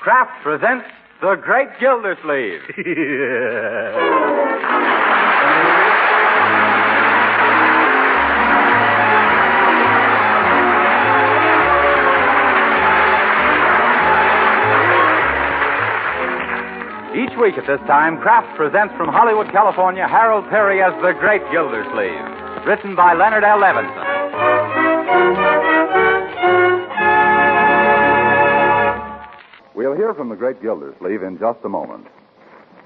Kraft presents The Great Gildersleeves. Each week at this time, Kraft presents from Hollywood, California, Harold Perry as The Great Gildersleeves, written by Leonard L. Levinson. We'll hear from the Great Gildersleeve in just a moment.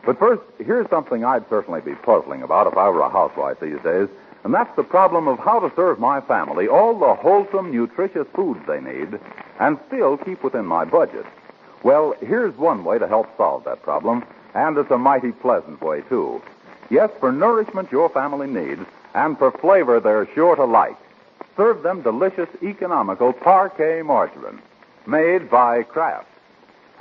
But first, here's something I'd certainly be puzzling about if I were a housewife these days, and that's the problem of how to serve my family all the wholesome, nutritious foods they need and still keep within my budget. Well, here's one way to help solve that problem, and it's a mighty pleasant way, too. Yes, for nourishment your family needs, and for flavor they're sure to like. Serve them delicious, economical Parquet margarine, made by Kraft.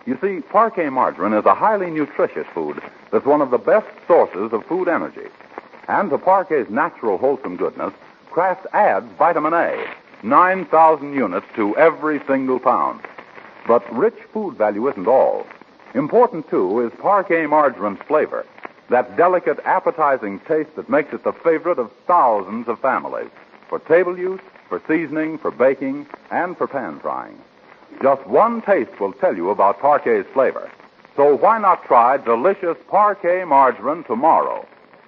You see, Parquet margarine is a highly nutritious food that's one of the best sources of food energy. And to Parquet's natural, wholesome goodness, Kraft adds vitamin A, 9,000 units to every single pound. But rich food value isn't all. Important, too, is Parquet margarine's flavor, that delicate, appetizing taste that makes it the favorite of thousands of families, for table use, for seasoning, for baking, and for pan frying. Just one taste will tell you about Parquet's flavor. So why not try delicious Parquet margarine tomorrow?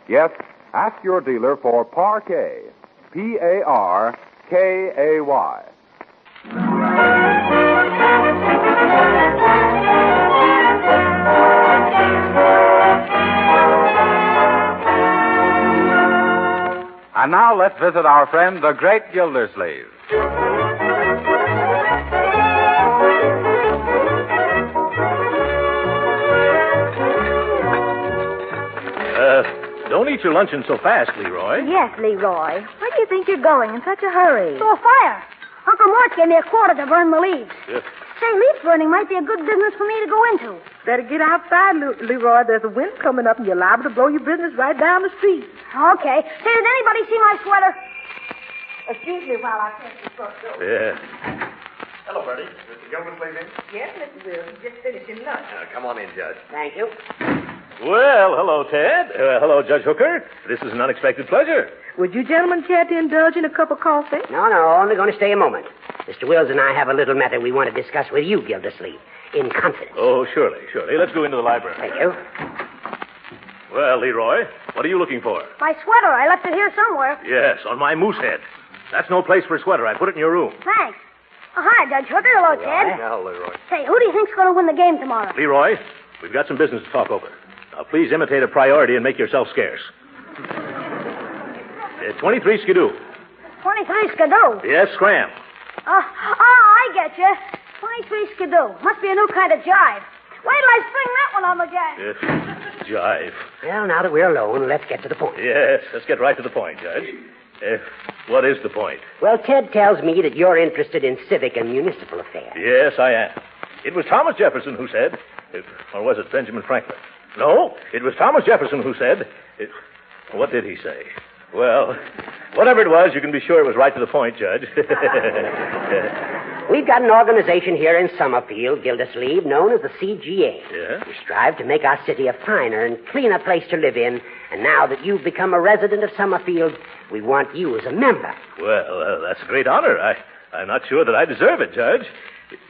Yes, ask your dealer for Parquet, P-A-R-K-A-Y. And now let's visit our friend, the Great Gildersleeve. Don't eat your luncheon so fast, Leroy. Yes, Leroy. Where do you think you're going in such a hurry? To a fire. Uncle Mort gave me a quarter to burn the leaves. Yes. Say, leaf burning might be a good business for me to go into. Better get outside, Leroy. There's a wind coming up, and you're liable to blow your business right down the street. Okay. Say, did anybody see my sweater? Excuse me while I finish this front door. Yeah. Hello, Bertie. Mr. Gildersleeve in? Yes, Mr. Will. Just finishing lunch. Come on in, Judge. Thank you. Well, hello, Ted. Hello, Judge Hooker. This is an unexpected pleasure. Would you gentlemen care to indulge in a cup of coffee? No, only going to stay a moment. Mr. Wills and I have a little matter we want to discuss with you, Gildersleeve, in confidence. Oh, surely. Let's go into the library. Thank you. Well, Leroy, what are you looking for? My sweater. I left it here somewhere. Yes, on my moose head. That's no place for a sweater. I put it in your room. Thanks. Oh, hi, Judge Hooker. Hello, Ted. Hello, Leroy. Say, who do you think's going to win the game tomorrow? Leroy, we've got some business to talk over. Now, please imitate a priority and make yourself scarce. 23 skidoo. 23 skidoo. Yes, scram. I get you. 23 skidoo. Must be a new kind of jive. Wait till I spring that one on the gang. Yes, jive. Well, now that we're alone, let's get to the point. Yes, let's get right to the point, Judge. What is the point? Well, Ted tells me that you're interested in civic and municipal affairs. Yes, I am. It was Thomas Jefferson who said, or was it Benjamin Franklin? No, it was Thomas Jefferson who said, what did he say? Well, whatever it was, you can be sure it was right to the point, Judge. We've got an organization here in Summerfield, Gildersleeve, known as the CGA. Yeah? We strive to make our city a finer and cleaner place to live in, and now that you've become a resident of Summerfield, we want you as a member. Well, that's a great honor. I'm not sure that I deserve it, Judge.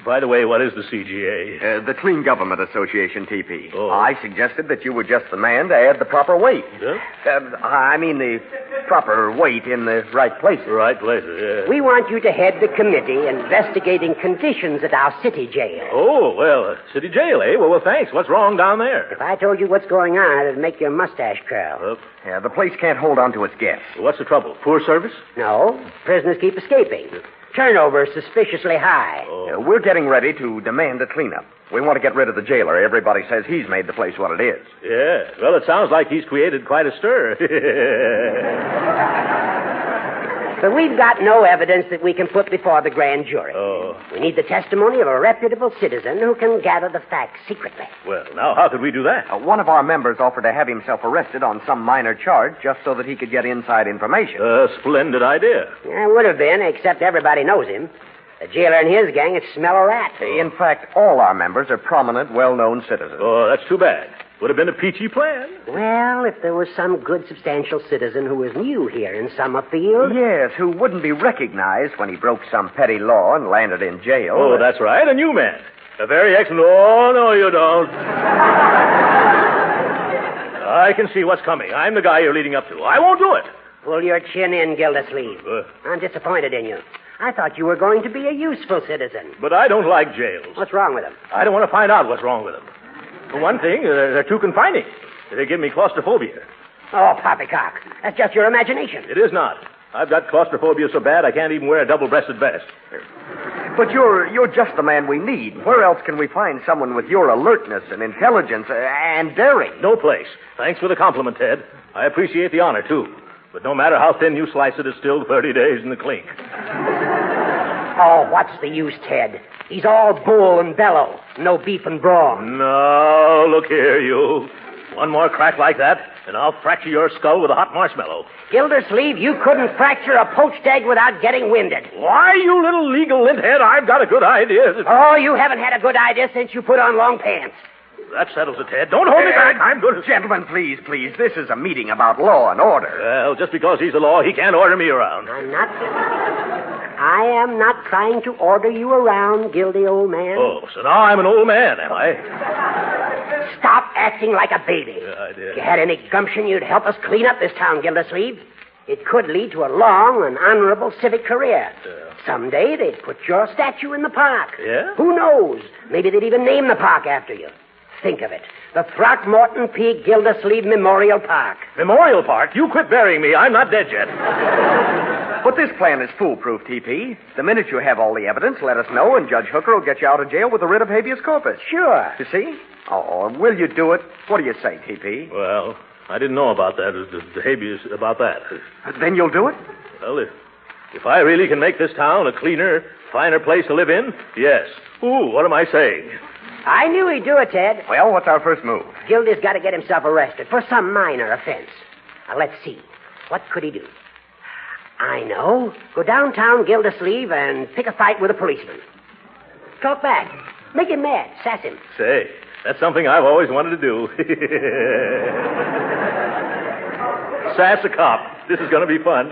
By the way, what is the CGA? The Clean Government Association, TP. Oh. I suggested that you were just the man to add the proper weight. Yeah? The proper weight in the right places. Right places, yeah. We want you to head the committee investigating conditions at our city jail. Oh, well, city jail, eh? Well, thanks. What's wrong down there? If I told you what's going on, it'd make your mustache curl. Yeah, the place can't hold on to its guests. What's the trouble? Poor service? No, prisoners keep escaping. Turnover is suspiciously high. Oh. We're getting ready to demand a cleanup. We want to get rid of the jailer. Everybody says he's made the place what it is. Yeah. Well, it sounds like he's created quite a stir. But we've got no evidence that we can put before the grand jury. Oh. We need the testimony of a reputable citizen who can gather the facts secretly. Well, now, how could we do that? One of our members offered to have himself arrested on some minor charge just so that he could get inside information. A splendid idea. Yeah, it would have been, except everybody knows him. The jailer and his gang would smell a rat. In fact, all our members are prominent, well-known citizens. Oh, that's too bad. Would have been a peachy plan. Well, if there was some good, substantial citizen who was new here in Summerfield. Yes, who wouldn't be recognized when he broke some petty law and landed in jail. Oh, that's right, a new man. A very excellent... Oh, no, you don't. I can see what's coming. I'm the guy you're leading up to. I won't do it. Pull your chin in, Gildersleeve. I'm disappointed in you. I thought you were going to be a useful citizen. But I don't like jails. What's wrong with them? I don't want to find out what's wrong with them. For one thing, they're too confining. They give me claustrophobia. Oh, poppycock. That's just your imagination. It is not. I've got claustrophobia so bad I can't even wear a double-breasted vest. But you're just the man we need. Where else can we find someone with your alertness and intelligence and daring? No place. Thanks for the compliment, Ted. I appreciate the honor, too. But no matter how thin you slice it, it's still 30 days in the clink. Oh, what's the use, Ted? He's all bull and bellow. No beef and brawn. No, look here, you. One more crack like that, and I'll fracture your skull with a hot marshmallow. Gildersleeve, you couldn't fracture a poached egg without getting winded. Why, you little legal linthead, I've got a good idea. Oh, you haven't had a good idea since you put on long pants. That settles it, Ted. Don't hold me back. I'm good. Gentlemen, please. This is a meeting about law and order. Well, just because he's the law, he can't order me around. I am not trying to order you around, Gildy, old man. Oh, so now I'm an old man, am I? Stop acting like a baby. I did. If you had any gumption, you'd help us clean up this town, Gildersleeve. It could lead to a long and honorable civic career. Someday they'd put your statue in the park. Yeah? Who knows? Maybe they'd even name the park after you. Think of it. The Throckmorton P. Gildersleeve Memorial Park. Memorial Park? You quit burying me. I'm not dead yet. But this plan is foolproof, TP. The minute you have all the evidence, let us know, and Judge Hooker will get you out of jail with a writ of habeas corpus. Sure. You see? Oh, will you do it? What do you say, TP? Well, I didn't know about that, the habeas about that. Then you'll do it? Well, if I really can make this town a cleaner, finer place to live in, yes. Ooh, what am I saying? I knew he'd do it, Ted. Well, what's our first move? Gildy's got to get himself arrested for some minor offense. Now, let's see. What could he do? I know. Go downtown Gildersleeve and pick a fight with a policeman. Talk back. Make him mad. Sass him. Say, that's something I've always wanted to do. Sass a cop. This is going to be fun.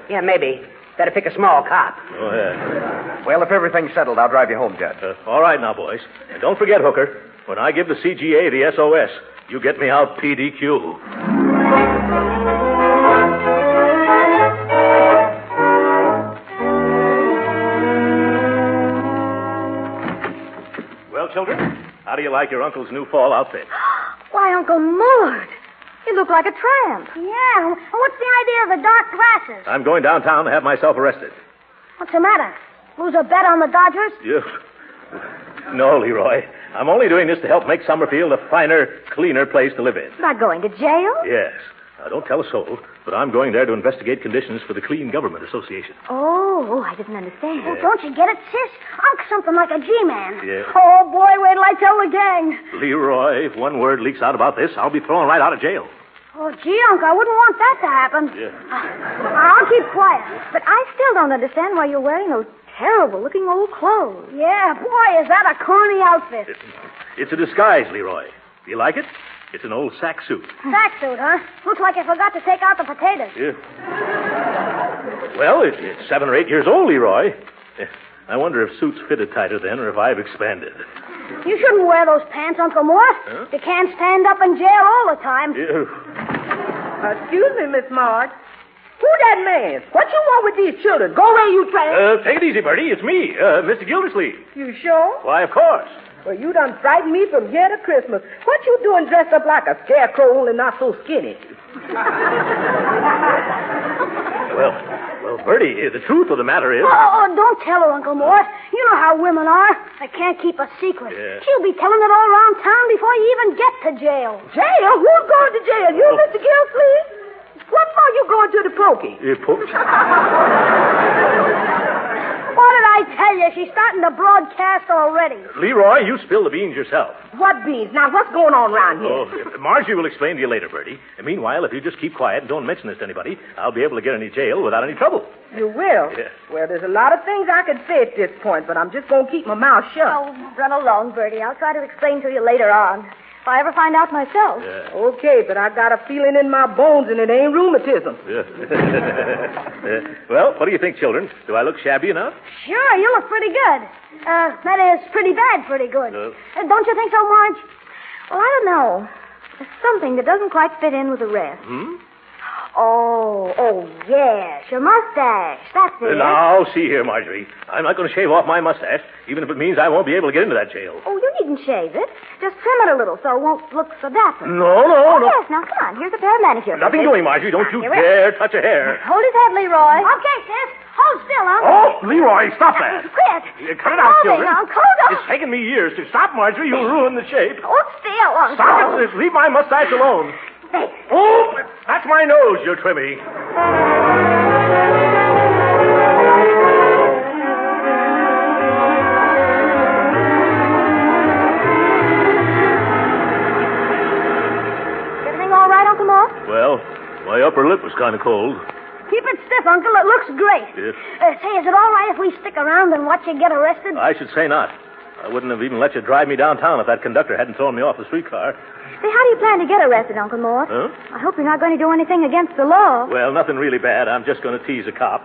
Yeah, maybe. Better pick a small cop. Oh, yeah. Well, if everything's settled, I'll drive you home, Judge. All right now, boys. And don't forget, Hooker, when I give the CGA the SOS, you get me out PDQ. Well, children, how do you like your uncle's new fall outfit? Why, Uncle Mort, you look like a tramp. Yeah, what's the idea of the dark glasses? I'm going downtown to have myself arrested. What's the matter? Lose a bet on the Dodgers? You... No, Leroy. I'm only doing this to help make Summerfield a finer, cleaner place to live in. Not going to jail? Yes. Now, don't tell a soul, but I'm going there to investigate conditions for the Clean Government Association. Oh, I didn't understand. Oh, don't you get it, sis? Unc something like a G-man. Yeah. Oh, boy, wait till I tell the gang. Leroy, if one word leaks out about this, I'll be thrown right out of jail. Oh, gee, Unc, I wouldn't want that to happen. Yeah. I'll keep quiet. But I still don't understand why you're wearing those terrible-looking old clothes. Yeah, boy, is that a corny outfit. It's a disguise, Leroy. Do you like it? It's an old sack suit. Sack suit, huh? Looks like I forgot to take out the potatoes. Yeah. Well, it's 7 or 8 years old, Leroy. I wonder if suits fitted tighter then or if I've expanded. You shouldn't wear those pants, Uncle Mort. Huh? You can't stand up in jail all the time. Excuse me, Miss Marge. Who that man? What you want with these children? Go away, you tramp. Take it easy, Bertie. It's me, Mr. Gildersleeve. You sure? Why, of course. Well, you done frightened me from here to Christmas. What you doing dressed up like a scarecrow, only not so skinny? Well, Bertie, the truth of the matter is... Oh, don't tell her, Uncle Mort. You know how women are. They can't keep a secret. Yeah. She'll be telling it all around town before you even get to jail. Jail? Who's going to jail? You, Mr. Gildersleeve? What for you going to the pokey? Pokey? What did I tell you? She's starting to broadcast already. Leroy, you spill the beans yourself. What beans? Now, what's going on around here? Oh, Marjorie will explain to you later, Bertie. And meanwhile, if you just keep quiet and don't mention this to anybody, I'll be able to get in jail without any trouble. You will? Yes. Well, there's a lot of things I could say at this point, but I'm just going to keep my mouth shut. Oh, run along, Bertie. I'll try to explain to you later on. If I ever find out myself. Yeah. Okay, but I got a feeling in my bones, and it ain't rheumatism. Yeah. Well, what do you think, children? Do I look shabby enough? Sure, you look pretty good. That is pretty bad, pretty good. Don't you think so, Marge? Well, I don't know. There's something that doesn't quite fit in with the rest. Oh, yes, your mustache. That's it. Now, see here, Marjorie. I'm not going to shave off my mustache, even if it means I won't be able to get into that jail. Oh, you needn't shave it. Just trim it a little so it won't look so dapper. No. Yes, now come on. Here's a pair of manicure. Nothing doing, Marjorie. Don't you Here we dare touch a hair. Hold his head, Leroy. Okay, sis. Hold still, Uncle. Oh, Leroy, stop that. Quit. Cut it out, Hold children. it, Uncle. Hold It's taken me years to stop, Marjorie. You'll ruin the shape. Hold still, Uncle. Stop it. Leave my mustache alone. Oh, that's my nose you're trimming. Everything all right, Uncle Mort? Well, my upper lip was kind of cold. Keep it stiff, Uncle. It looks great. Yes. Say, is it all right if we stick around and watch you get arrested? I should say not. I wouldn't have even let you drive me downtown if that conductor hadn't thrown me off the streetcar. Say, how do you plan to get arrested, Uncle Mort? Huh? I hope you're not going to do anything against the law. Well, nothing really bad. I'm just going to tease a cop.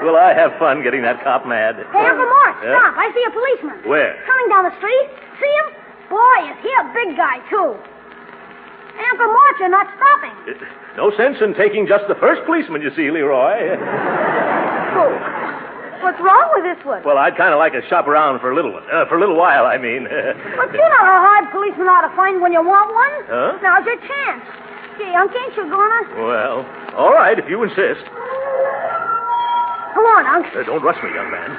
Will I have fun getting that cop mad? Hey, Uncle Mort, Yeah? stop. I see a policeman. Where? Coming down the street. See him? Boy, is he a big guy, too. Hey, Uncle Mort, you're not stopping. No sense in taking just the first policeman you see, Leroy. Oh, what's wrong with this one? Well, I'd kind of like to shop around for a little while, I mean. But you know how hard policemen ought to find when you want one. Huh? Now's your chance. Gee, Unc, ain't you gonna? Well, all right, if you insist. Come on, Unc. Don't rush me, young man.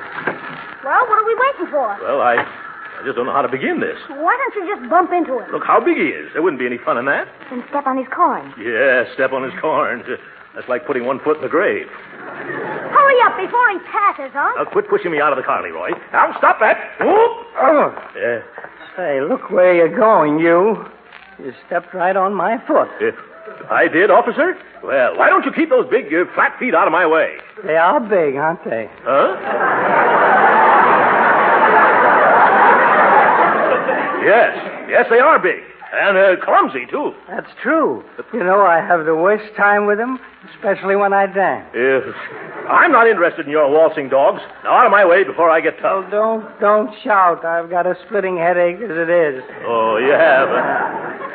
Well, what are we waiting for? Well, I just don't know how to begin this. Why don't you just bump into him? Look how big he is. There wouldn't be any fun in that. Then step on his corn. Yeah, step on his corns. That's like putting one foot in the grave. Hurry up before he passes, Unc. Now, quit pushing me out of the car, Leroy. Now, stop that. Whoop. Oh, Yeah. say, look where you're going, you. You stepped right on my foot. I did, officer? Well, why don't you keep those big, flat feet out of my way? They are big, aren't they? Huh? Yes, they are big. And clumsy, too. That's true. You know, I have the worst time with them, especially when I dance. I'm not interested in your waltzing dogs. Now, out of my way before I get tough. Oh, don't shout. I've got a splitting headache as it is. Oh, you have?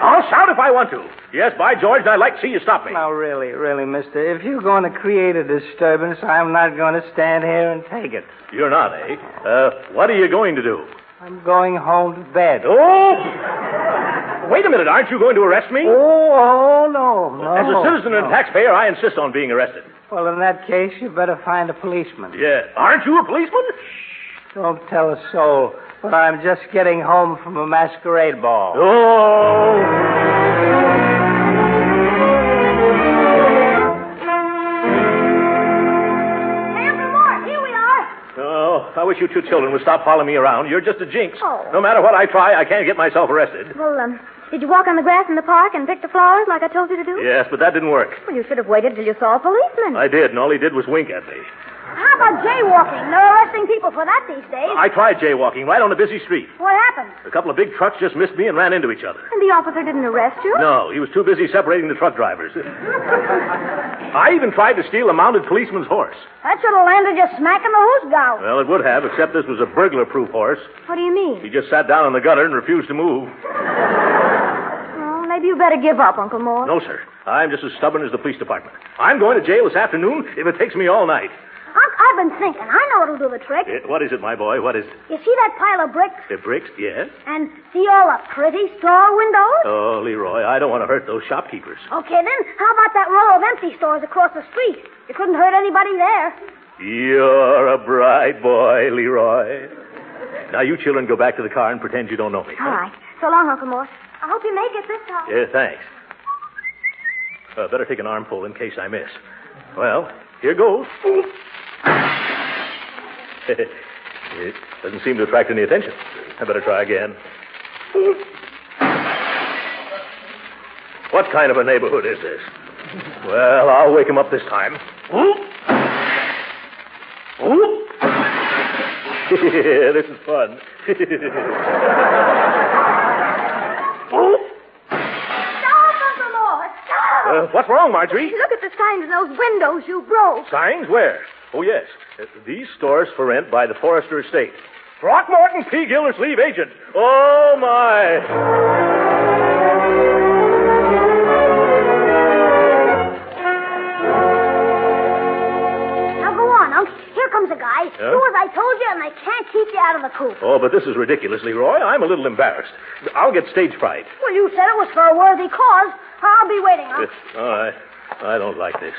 I'll shout if I want to. Yes, by George, and I'd like to see you stop me. Now, really, mister, if you're going to create a disturbance, I'm not going to stand here and take it. You're not, eh? What are you going to do? I'm going home to bed. Oh! Wait a minute, aren't you going to arrest me? Oh, no. As a citizen and taxpayer, I insist on being arrested. Well, in that case, you better find a policeman. Yeah. Aren't you a policeman? Don't tell a soul, but I'm just getting home from a masquerade ball. Oh! I wish you two children would stop following me around. You're just a jinx. Oh. No matter what I try, I can't get myself arrested. Well, did you walk on the grass in the park and pick the flowers like I told you to do? Yes, but that didn't work. Well, you should have waited till you saw a policeman. I did, and all he did was wink at me. How about jaywalking? They're arresting people for that these days. I tried jaywalking right on a busy street. What happened? A couple of big trucks just missed me and ran into each other. And the officer didn't arrest you? No, he was too busy separating the truck drivers. I even tried to steal a mounted policeman's horse. That should have landed you smack in the hoosgow. Well, it would have, except this was a burglar-proof horse. What do you mean? He just sat down in the gutter and refused to move. Well, maybe you better give up, Uncle Mort. No, sir. I'm just as stubborn as the police department. I'm going to jail this afternoon if it takes me all night. Unc, I've been thinking. I know what'll do the trick. What is it, my boy? What is it? You see that pile of bricks? The bricks? Yes. And see all the pretty store windows? Oh, Leroy, I don't want to hurt those shopkeepers. Okay, then, how about that row of empty stores across the street? You couldn't hurt anybody there. You're a bright boy, Leroy. Now, you children go back to the car and pretend you don't know me. All right. So long, Uncle Mort. I hope you make it this time. Yeah, thanks. Better take an armful in case I miss. Well, here goes. It doesn't seem to attract any attention. I better try again. What kind of a neighborhood is this? Well, I'll wake him up this time. Whoop! Whoop! This is fun. Whoop! What's wrong, Marjorie? Look at the signs in those windows you broke. Signs? Where? Oh, yes. These stores for rent by the Forrester Estate. Throckmorton P. Gildersleeve, agent. Oh, my. Now go on, Unc. Here comes a guy. Huh? Do as I told you, and I can't keep you out of the coop. Oh, but this is ridiculous, Leroy. I'm a little embarrassed. I'll get stage fright. Well, you said it was for a worthy cause. I'll be waiting, Unc. I don't like this.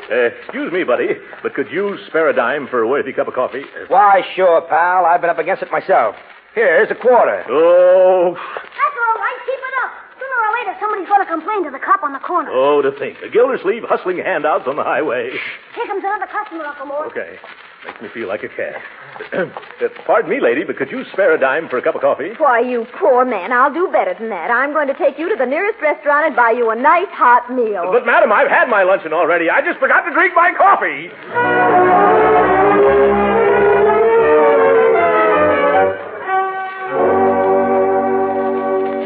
Excuse me, buddy, but could you spare a dime for a worthy cup of coffee? Why, sure, pal. I've been up against it myself. Here's a quarter. Oh. That's all right. Keep it up. Sooner or later, somebody's going to complain to the cop on the corner. Oh, to think. A Gildersleeve hustling handouts on the highway. Here comes another customer, Uncle Mort. Okay. Makes me feel like a cat. Pardon me, lady, but could you spare a dime for a cup of coffee? Why, you poor man, I'll do better than that. I'm going to take you to the nearest restaurant and buy you a nice hot meal. But, madam, I've had my luncheon already. I just forgot to drink my coffee.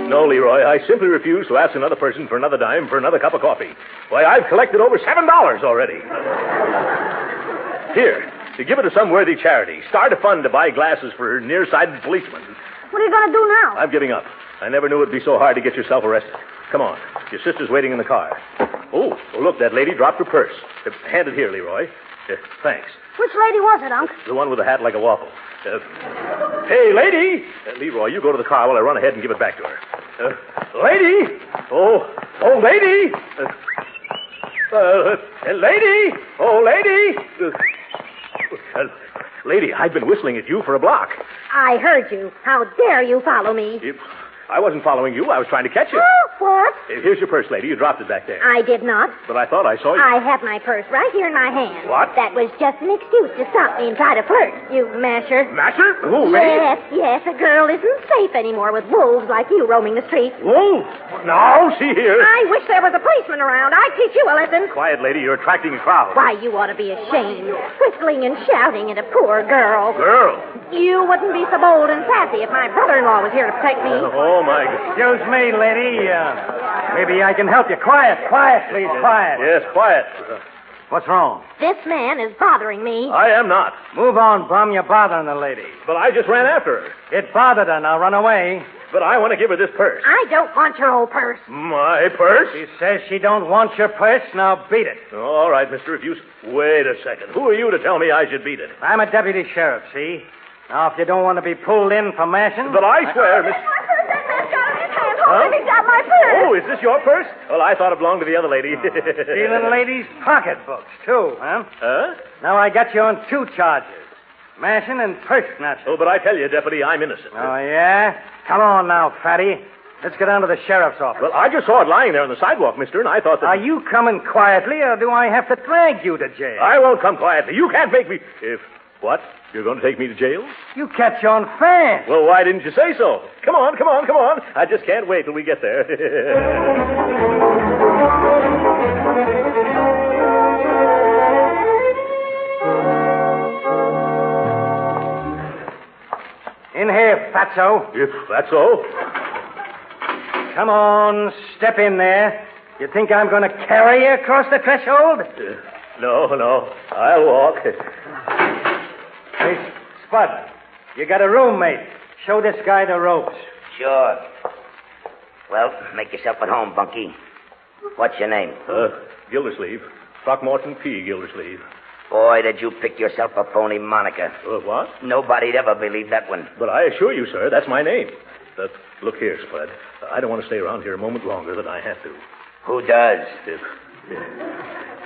No, Leroy, I simply refuse to ask another person for another dime for another cup of coffee. Why, I've collected over $7 already. Here, to give it to some worthy charity. Start a fund to buy glasses for nearsighted policemen. What are you going to do now? I'm giving up. I never knew it'd be so hard to get yourself arrested. Come on. Your sister's waiting in the car. Oh, look, that lady dropped her purse. Hand it here, Leroy. Thanks. Which lady was it, Unc? The one with the hat like a waffle. Hey, lady! Leroy, you go to the car while I run ahead and give it back to her. Lady! Oh, lady! Lady! Oh, lady! Lady, I've been whistling at you for a block. I heard you. How dare you follow me? I wasn't following you. I was trying to catch you. What? Here's your purse, lady. You dropped it back there. I did not. But I thought I saw you. I have my purse right here in my hand. What? That was just an excuse to stop me and try to flirt, you masher. Masher? Who, me? Yes. A girl isn't safe anymore with wolves like you roaming the streets. Wolves? Now, see here. I wish there was a policeman around. I'd teach you a lesson. Quiet, lady. You're attracting a crowd. Why, you ought to be ashamed. Whistling and shouting at a poor girl. Girl? You wouldn't be so bold and sassy if my brother-in-law was here to protect me. Oh, my God. Excuse me, lady. Maybe I can help you. Quiet, please, quiet. Yes, quiet. What's wrong? This man is bothering me. I am not. Move on, bum. You're bothering the lady. But I just ran after her. It bothered her. Now run away. But I want to give her this purse. I don't want your old purse. My purse? She says she don't want your purse. Now beat it. All right, mister. If you... Wait a second. Who are you to tell me I should beat it? I'm a deputy sheriff, see? Now, if you don't want to be pulled in for mashing... But I swear, Miss... My purse, that man's got it in his hand. Huh? Hold him, he's got my purse. Oh, is this your purse? Well, I thought it belonged to the other lady. Stealing ladies' pocketbooks, too, huh? Huh? Now I got you on 2 charges. Mashing and purse snatching. Oh, but I tell you, Deputy, I'm innocent. Oh, yeah? Come on now, fatty. Let's go down to the sheriff's office. Well, I just saw it lying there on the sidewalk, mister, and I thought that... Are you coming quietly, or do I have to drag you to jail? I won't come quietly. You can't make me... If... What? You're going to take me to jail? You catch on fast. Well, why didn't you say so? Come on. I just can't wait till we get there. In here, fatso. If that's so. Come on, step in there. You think I'm going to carry you across the threshold? No. I'll walk. Hey, Spud, you got a roommate. Show this guy the ropes. Sure. Well, make yourself at home, Bunky. What's your name? Gildersleeve. Throckmorton P. Gildersleeve. Boy, did you pick yourself a phony moniker. What? Nobody'd ever believe that one. But I assure you, sir, that's my name. Look here, Spud. I don't want to stay around here a moment longer than I have to. Who does?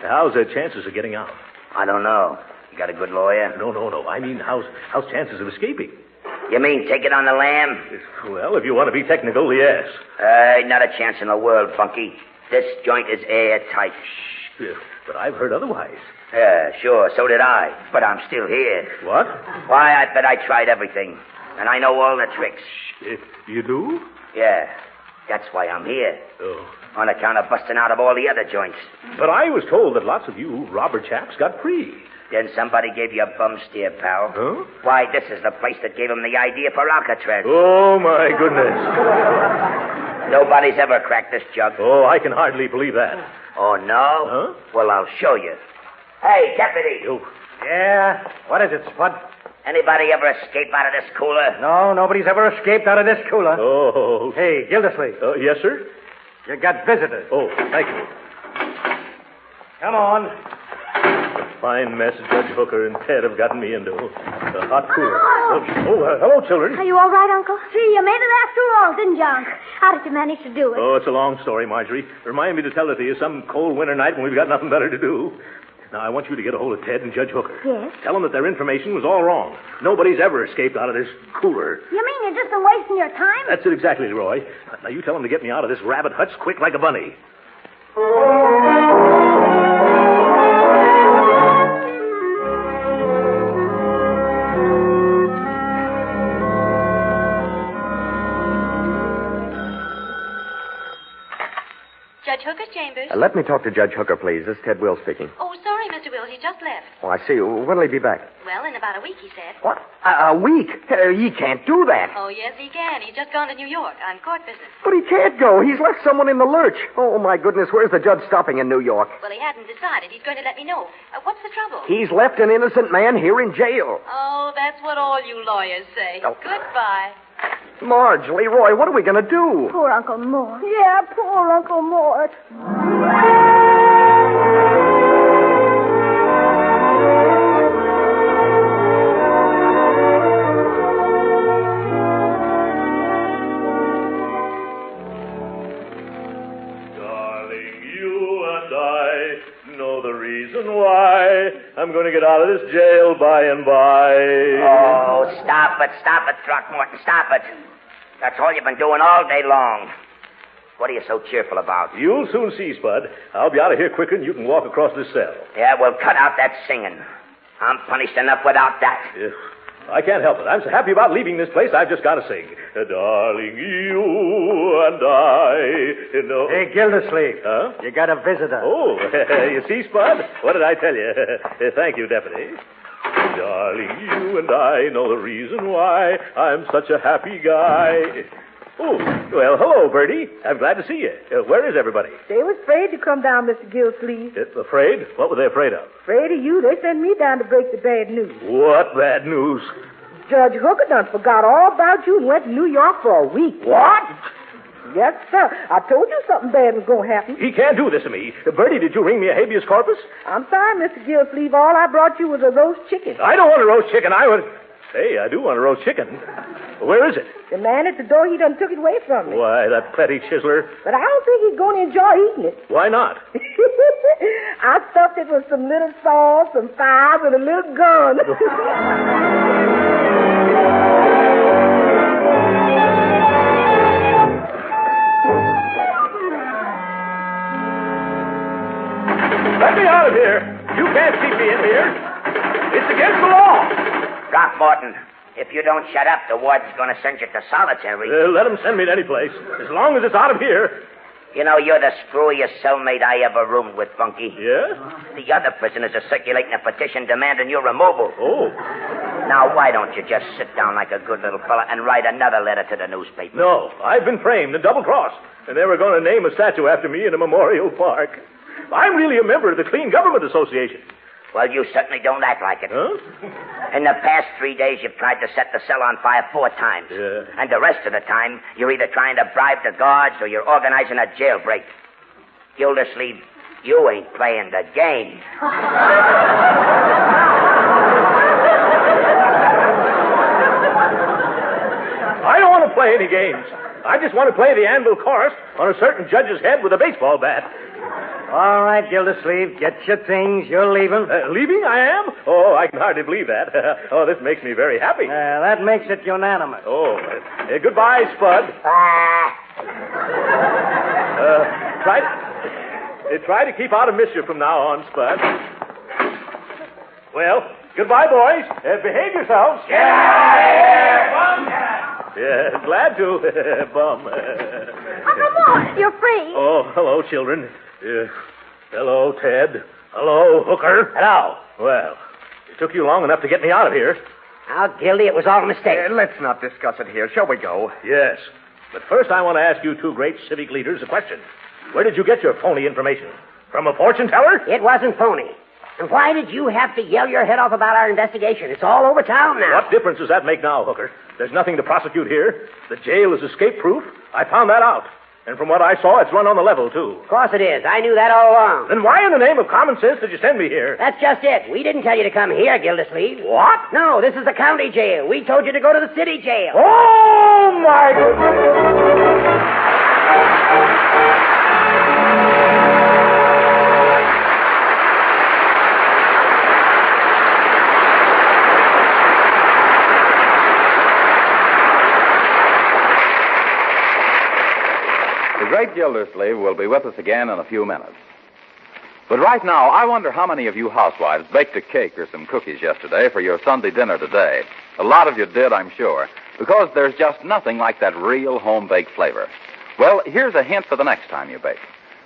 How's the chances of getting out? I don't know. You got a good lawyer? No. I mean, how's chances of escaping? You mean take it on the lam? Well, if you want to be technical, yes. Not a chance in the world, Bunky. This joint is airtight. Shh. But I've heard otherwise. Yeah, sure, so did I. But I'm still here. What? Why, I bet I tried everything. And I know all the tricks. You do? Yeah, that's why I'm here. Oh. On account of busting out of all the other joints. But I was told that lots of you robber chaps got free. Then somebody gave you a bum steer, pal. Huh? Why, this is the place that gave him the idea for Alcatraz. Oh, my goodness. Nobody's ever cracked this jug. Oh, I can hardly believe that. Oh, no? Huh? Well, I'll show you. Hey, deputy. You. Yeah? What is it, Spud? Anybody ever escape out of this cooler? No, nobody's ever escaped out of this cooler. Oh. Hey, Gildersleeve. Yes, sir? You got visitors. Oh, thank you. Come on. A fine mess Judge Hooker and Ted have gotten me into. A hot cooler. Hello, children. Are you all right, Uncle? Gee, you made it after all, didn't you, Unc? How did you manage to do it? Oh, it's a long story, Marjorie. Remind me to tell it to you some cold winter night when we've got nothing better to do. Now, I want you to get a hold of Ted and Judge Hooker. Yes? Tell them that their information was all wrong. Nobody's ever escaped out of this cooler. You mean you're just been wasting your time? That's it exactly, Leroy. Now, you tell them to get me out of this rabbit hutch quick like a bunny. Judge Hooker's chambers. Let me talk to Judge Hooker, please. This is Ted Wills speaking. Oh, sorry, Mr. Wills. He just left. Oh, I see. When'll he be back? Well, in about a week, he said. What? A week? He can't do that. Oh, yes, he can. He's just gone to New York on court business. But he can't go. He's left someone in the lurch. Oh, my goodness. Where's the judge stopping in New York? Well, he hadn't decided. He's going to let me know. What's the trouble? He's left an innocent man here in jail. Oh, that's what all you lawyers say. Oh. Goodbye. Marge, Leroy, what are we going to do? Poor Uncle Mort. Yeah, poor Uncle Mort. Why I'm going to get out of this jail by and by. Oh, stop it, Throckmorton, stop it. That's all you've been doing all day long. What are you so cheerful about? You'll soon see, Spud. I'll be out of here quicker than you can walk across this cell. Yeah, well, cut out that singing. I'm punished enough without that. I can't help it. I'm so happy about leaving this place, I've just got to sing. Darling, you and I know... Hey, Gildersleeve. Huh? You got a visitor. Oh, you see, Spud? What did I tell you? Thank you, Deputy. Darling, you and I know the reason why I'm such a happy guy. Oh, well, hello, Bertie. I'm glad to see you. Where is everybody? They was afraid to come down, Mr. Gildersleeve. Afraid? What were they afraid of? Afraid of you. They sent me down to break the bad news. What bad news? Judge Hooker done forgot all about you and went to New York for a week. What? Yes, sir. I told you something bad was going to happen. He can't do this to me. Bertie, did you ring me a habeas corpus? I'm sorry, Mr. Gildersleeve. All I brought you was a roast chicken. I don't want a roast chicken. Hey, I do want a roast chicken. Where is it? The man at the door, he done took it away from me. Why, that petty chiseler. But I don't think he's going to enjoy eating it. Why not? I stuffed it with some little sauce, some fries, and a little gun. Let me out of here. You can't keep me in here. It's against the law. Throckmorton, if you don't shut up, the warden's going to send you to solitary. Let him send me to any place, as long as it's out of here. You know, you're the screwiest cellmate I ever roomed with, Funky. Yeah? The other prisoners are circulating a petition demanding your removal. Oh. Now, why don't you just sit down like a good little fella and write another letter to the newspaper? No, I've been framed and double-crossed, and they were going to name a statue after me in a memorial park. I'm really a member of the Clean Government Association. Well, you certainly don't act like it. Huh? In the past 3 days, you've tried to set the cell on fire 4 times. Yeah. And the rest of the time, you're either trying to bribe the guards or you're organizing a jailbreak. Gildersleeve, you ain't playing the game. I don't want to play any games. I just want to play the anvil chorus on a certain judge's head with a baseball bat. All right, Gildersleeve, get your things. You're leaving. Leaving? I am? Oh, I can hardly believe that. Oh, this makes me very happy. That makes it unanimous. Oh, goodbye, Spud. Try to keep out of mischief from now on, Spud. Well, goodbye, boys. Behave yourselves. Get out of here! Bum cat! Yeah, glad to, Bum. Uncle Mort, you're free. Oh, hello, children. Hello, Ted. Hello, Hooker. Hello. Well, it took you long enough to get me out of here. Now, Gildy, it was all a mistake. Let's not discuss it here. Shall we go? Yes. But first, I want to ask you two great civic leaders a question. Where did you get your phony information? From a fortune teller? It wasn't phony. And why did you have to yell your head off about our investigation? It's all over town now. What difference does that make now, Hooker? There's nothing to prosecute here. The jail is escape-proof. I found that out. And from what I saw, it's run on the level, too. Of course it is. I knew that all along. Then why in the name of common sense did you send me here? That's just it. We didn't tell you to come here, Gildersleeves. What? No, this is the county jail. We told you to go to the city jail. Oh, my goodness. The Great Gildersleeve will be with us again in a few minutes. But right now, I wonder how many of you housewives baked a cake or some cookies yesterday for your Sunday dinner today. A lot of you did, I'm sure, because there's just nothing like that real home-baked flavor. Well, here's a hint for the next time you bake.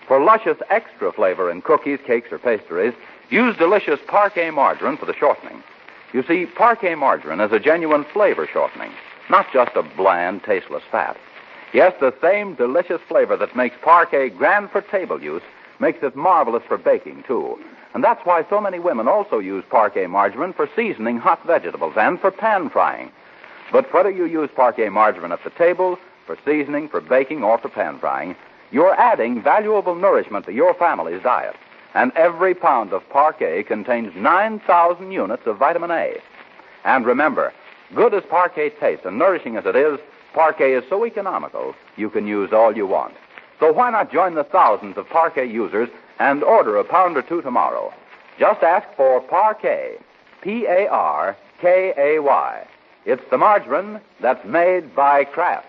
For luscious extra flavor in cookies, cakes, or pastries, use delicious Parquet margarine for the shortening. You see, Parquet margarine is a genuine flavor shortening, not just a bland, tasteless fat. Yes, the same delicious flavor that makes Parquet grand for table use makes it marvelous for baking, too. And that's why so many women also use Parquet margarine for seasoning hot vegetables and for pan frying. But whether you use Parquet margarine at the table, for seasoning, for baking, or for pan frying, you're adding valuable nourishment to your family's diet. And every pound of Parquet contains 9,000 units of vitamin A. And remember, good as Parquet tastes and nourishing as it is, Parquet is so economical, you can use all you want. So why not join the thousands of Parquet users and order a pound or two tomorrow? Just ask for Parquet, Parkay. It's the margarine that's made by Kraft.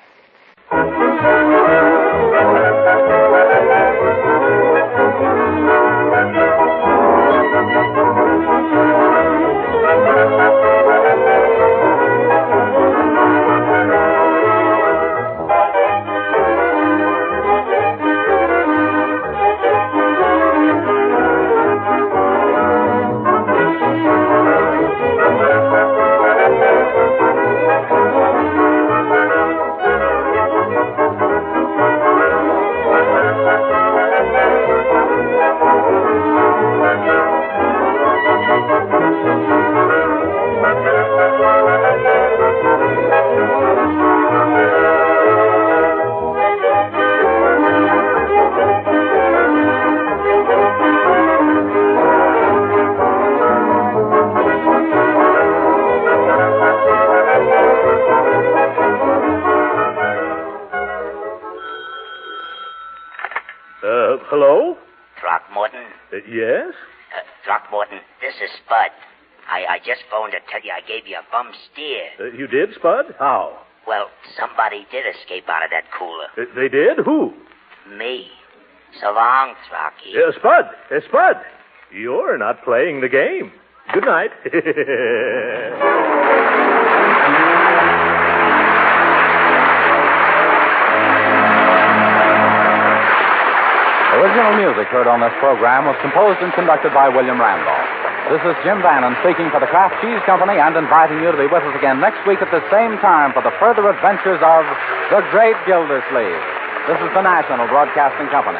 Hello? Throckmorton? Yes? Throckmorton, this is Spud. I just phoned to tell you I gave you a bum steer. You did, Spud? How? Well, somebody did escape out of that cooler. They did? Who? Me. So long, Throcky. Spud, you're not playing the game. Good night. Original music heard on this program was composed and conducted by William Randolph. This is Jim Bannon speaking for the Kraft Cheese Company and inviting you to be with us again next week at the same time for the further adventures of the Great Gildersleeves. This is the National Broadcasting Company.